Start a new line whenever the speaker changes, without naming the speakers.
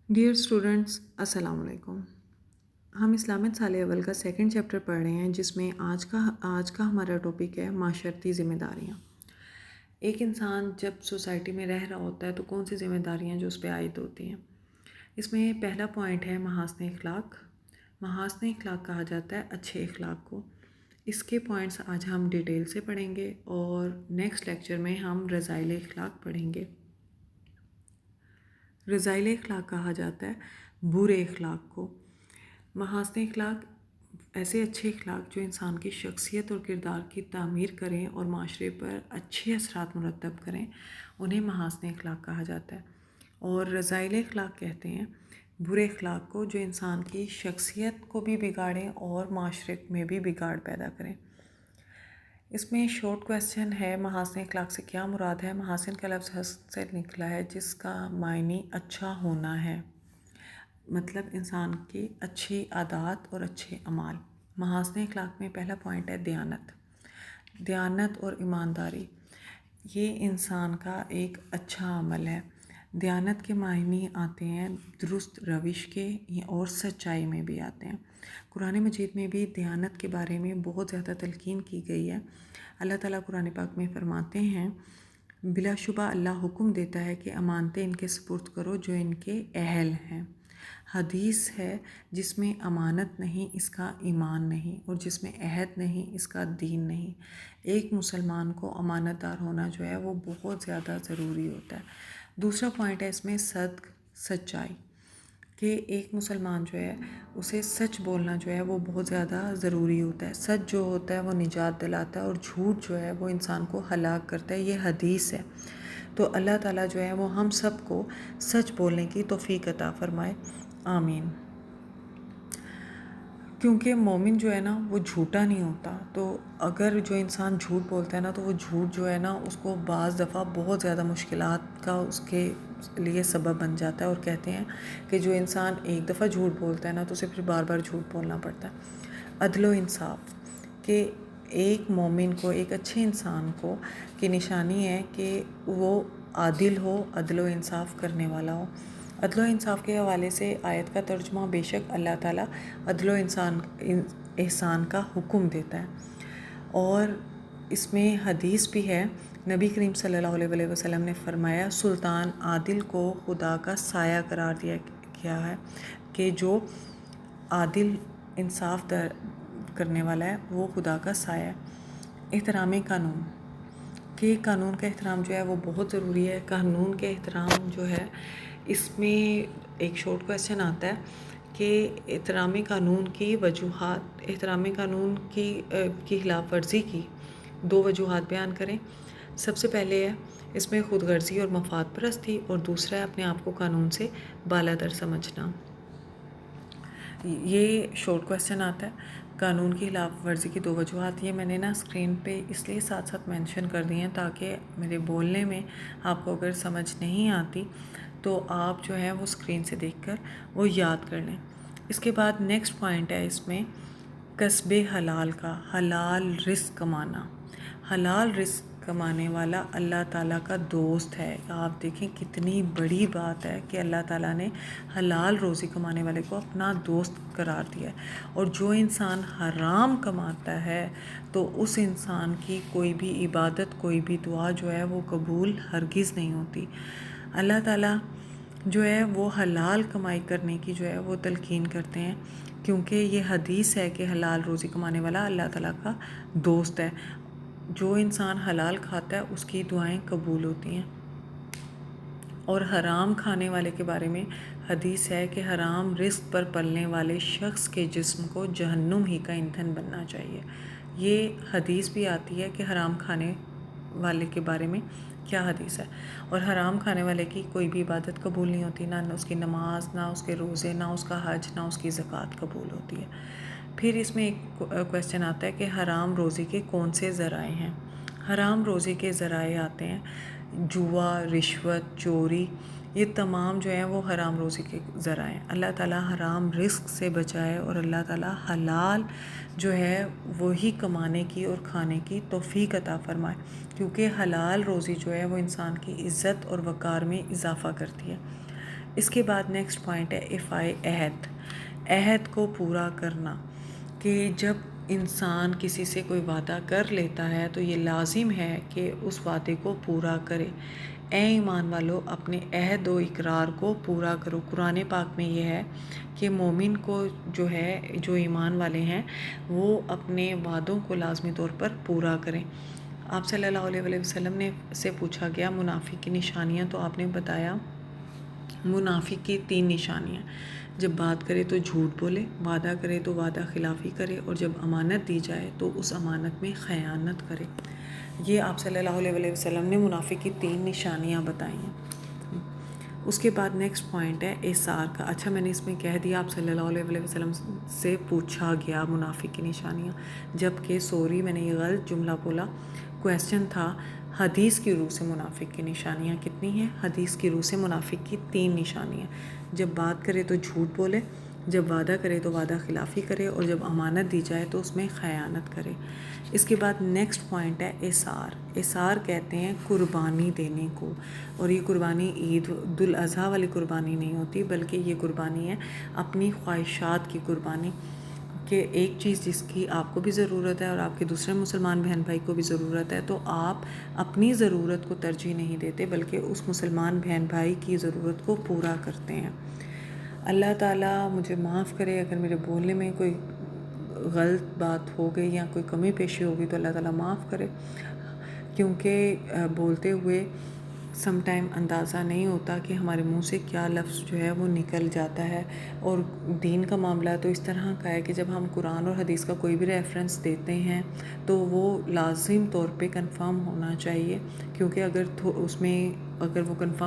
Dear students, السلام علیکم۔ ہم اسلامت سال اول کا سیکنڈ چیپٹر پڑھ رہے ہیں، جس میں آج کا ہمارا ٹاپک ہے معاشرتی ذمہ داریاں۔ ایک انسان جب سوسائٹی میں رہ رہا ہوتا ہے تو کون سی ذمہ داریاں جو اس پہ عائد ہوتی ہیں۔ اس میں پہلا پوائنٹ ہے محاسن اخلاق۔ محاسن اخلاق کہا جاتا ہے اچھے اخلاق کو۔ اس کے پوائنٹس آج ہم ڈیٹیل سے پڑھیں گے اور نیکسٹ لیکچر میں ہم رذائل اخلاق پڑھیں گے۔ رذائل اخلاق کہا جاتا ہے برے اخلاق کو۔ محاسن اخلاق ایسے اچھے اخلاق جو انسان کی شخصیت اور کردار کی تعمیر کریں اور معاشرے پر اچھے اثرات مرتب کریں، انہیں محاسن اخلاق کہا جاتا ہے۔ اور رذائل اخلاق کہتے ہیں برے اخلاق کو جو انسان کی شخصیت کو بھی بگاڑیں اور معاشرے میں بھی بگاڑ پیدا کریں۔ اس میں شارٹ کویسچن ہے، محاسن اخلاق سے کیا مراد ہے؟ محاسن کا لفظ حسن سے نکلا ہے، جس کا معنی اچھا ہونا ہے، مطلب انسان کی اچھی عادات اور اچھے اعمال۔ محاسن اخلاق میں پہلا پوائنٹ ہے دیانت۔ دیانت اور ایمانداری یہ انسان کا ایک اچھا عمل ہے۔ دیانت کے معنی آتے ہیں درست روش کے اور سچائی میں بھی آتے ہیں۔ قرآن مجید میں بھی دیانت کے بارے میں بہت زیادہ تلقین کی گئی ہے۔ اللہ تعالیٰ قرآن پاک میں فرماتے ہیں، بلا شبہ اللہ حکم دیتا ہے کہ امانتیں ان کے سپرد کرو جو ان کے اہل ہیں۔ حدیث ہے، جس میں امانت نہیں اس کا ایمان نہیں، اور جس میں عہد نہیں اس کا دین نہیں۔ ایک مسلمان کو امانت دار ہونا جو ہے وہ بہت زیادہ ضروری ہوتا ہے۔ دوسرا پوائنٹ ہے اس میں صدق، سچائی، کہ ایک مسلمان جو ہے اسے سچ بولنا جو ہے وہ بہت زیادہ ضروری ہوتا ہے۔ سچ جو ہوتا ہے وہ نجات دلاتا ہے، اور جھوٹ جو ہے وہ انسان کو ہلاک کرتا ہے، یہ حدیث ہے۔ تو اللہ تعالیٰ جو ہے وہ ہم سب کو سچ بولنے کی توفیق عطا فرمائے، آمین۔ کیونکہ مومن جو ہے نا وہ جھوٹا نہیں ہوتا، تو اگر جو انسان جھوٹ بولتا ہے نا تو وہ جھوٹ جو ہے نا اس کو بعض دفعہ بہت زیادہ مشکلات کا اس کے لیے سبب بن جاتا ہے، اور کہتے ہیں کہ جو انسان ایک دفعہ جھوٹ بولتا ہے نا تو اسے پھر بار بار جھوٹ بولنا پڑتا ہے۔ عدل و انصاف، کہ ایک مومن کو، ایک اچھے انسان کو کی نشانی ہے کہ وہ عادل ہو، عدل و انصاف کرنے والا ہو۔ عدل و انصاف کے حوالے سے آیت کا ترجمہ، بے شک اللہ تعالیٰ عدل و احسان کا حکم دیتا ہے۔ اور اس میں حدیث بھی ہے، نبی کریم صلی اللہ علیہ وسلم نے فرمایا، سلطان عادل کو خدا کا سایہ قرار دیا گیا ہے، کہ جو عادل انصاف کرنے والا ہے وہ خدا کا سایہ ہے۔ احترام قانون، کہ قانون کا احترام جو ہے وہ بہت ضروری ہے۔ قانون کے احترام جو ہے اس میں ایک شارٹ کویسچن آتا ہے کہ احترام قانون کی وجوہات، احترام قانون کی خلاف ورزی کی 2 وجوہات بیان کریں۔ سب سے پہلے ہے اس میں خود غرضی اور مفاد پرستی، اور دوسرا ہے اپنے آپ کو قانون سے بالاتر سمجھنا۔ یہ شارٹ کویسچن آتا ہے، قانون کی خلاف ورزی کی 2 وجوہات۔ یہ میں نے نا اسکرین پہ اس لیے ساتھ ساتھ مینشن کر دی ہیں تاکہ میرے بولنے میں آپ کو اگر سمجھ نہیں آتی تو آپ جو ہے وہ اسکرین سے دیکھ کر وہ یاد کر لیں۔ اس کے بعد نیکسٹ پوائنٹ ہے اس میں کسب حلال کا، حلال رزق کمانا۔ حلال رزق کمانے والا اللہ تعالیٰ کا دوست ہے۔ آپ دیکھیں کتنی بڑی بات ہے کہ اللہ تعالیٰ نے حلال روزی کمانے والے کو اپنا دوست قرار دیا ہے۔ اور جو انسان حرام کماتا ہے تو اس انسان کی کوئی بھی عبادت، کوئی بھی دعا جو ہے وہ قبول ہرگز نہیں ہوتی۔ اللہ تعالیٰ جو ہے وہ حلال کمائی کرنے کی جو ہے وہ تلقین کرتے ہیں، کیونکہ یہ حدیث ہے کہ حلال روزی کمانے والا اللہ تعالیٰ کا دوست ہے۔ جو انسان حلال کھاتا ہے اس کی دعائیں قبول ہوتی ہیں۔ اور حرام کھانے والے کے بارے میں حدیث ہے کہ حرام رزق پر پلنے والے شخص کے جسم کو جہنم ہی کا ایندھن بننا چاہیے۔ یہ حدیث بھی آتی ہے کہ حرام کھانے والے کے بارے میں کیا حدیث ہے۔ اور حرام کھانے والے کی کوئی بھی عبادت قبول نہیں ہوتی، نہ اس کی نماز، نہ اس کے روزے، نہ اس کا حج، نہ اس کی زکوٰۃ قبول ہوتی ہے۔ پھر اس میں ایک کویسچن آتا ہے کہ حرام روزی کے کون سے ذرائع ہیں؟ حرام روزی کے ذرائع آتے ہیں جوا، رشوت، چوری، یہ تمام جو ہیں وہ حرام روزی کے ذرائع ہیں۔ اللہ تعالیٰ حرام رزق سے بچائے، اور اللہ تعالیٰ حلال جو ہے وہی کمانے کی اور کھانے کی توفیق عطا فرمائے، کیونکہ حلال روزی جو ہے وہ انسان کی عزت اور وقار میں اضافہ کرتی ہے۔ اس کے بعد نیکسٹ پوائنٹ ہے افائی عہد، عہد کو پورا کرنا، کہ جب انسان کسی سے کوئی وعدہ کر لیتا ہے تو یہ لازم ہے کہ اس وعدے کو پورا کرے۔ اے ایمان والو اپنے عہد و اقرار کو پورا کرو۔ قرآن پاک میں یہ ہے کہ مومن کو جو ہے، جو ایمان والے ہیں، وہ اپنے وعدوں کو لازمی طور پر پورا کریں۔ آپ صلی اللہ علیہ وسلم نے سے پوچھا گیا منافق کی نشانیاں، تو آپ نے بتایا منافق کی 3 نشانیاں: جب بات کرے تو جھوٹ بولے، وعدہ کرے تو وعدہ خلافی کرے، اور جب امانت دی جائے تو اس امانت میں خیانت کرے۔ یہ آپ صلی اللہ علیہ وسلم نے منافق کی 3 نشانیاں بتائی ہیں۔ اس کے بعد نیکسٹ پوائنٹ ہے احصار کا۔ اچھا میں نے اس میں کہہ دیا آپ صلی اللہ علیہ وسلم سے پوچھا گیا منافق کی نشانیاں، جبکہ سوری میں نے یہ غلط جملہ بولا، کویسچن تھا حدیث کی روح سے منافق کی نشانیاں کتنی ہیں؟ حدیث کی روح سے منافق کی 3 نشانیاں: جب بات کرے تو جھوٹ بولے، جب وعدہ کرے تو وعدہ خلافی کرے، اور جب امانت دی جائے تو اس میں خیانت کرے۔ اس کے بعد نیکسٹ پوائنٹ ہے احصار۔ احصار کہتے ہیں قربانی دینے کو، اور یہ قربانی عید الاضحیٰ والی قربانی نہیں ہوتی، بلکہ یہ قربانی ہے اپنی خواہشات کی قربانی، کہ ایک چیز جس کی آپ کو بھی ضرورت ہے اور آپ کے دوسرے مسلمان بہن بھائی کو بھی ضرورت ہے، تو آپ اپنی ضرورت کو ترجیح نہیں دیتے بلکہ اس مسلمان بہن بھائی کی ضرورت کو پورا کرتے ہیں۔ اللہ تعالیٰ مجھے معاف کرے اگر میرے بولنے میں کوئی غلط بات ہو گئی یا کوئی کمی پیشی ہوگی، تو اللہ تعالیٰ معاف کرے، کیونکہ بولتے ہوئے سم ٹائم اندازہ نہیں ہوتا کہ ہمارے منہ سے کیا لفظ جو ہے وہ نکل جاتا ہے۔ اور دین کا معاملہ تو اس طرح کا ہے کہ جب ہم قرآن اور حدیث کا کوئی بھی ریفرنس دیتے ہیں تو وہ لازم طور پہ کنفرم ہونا چاہیے، کیونکہ اگر اس میں اگر وہ کنفرم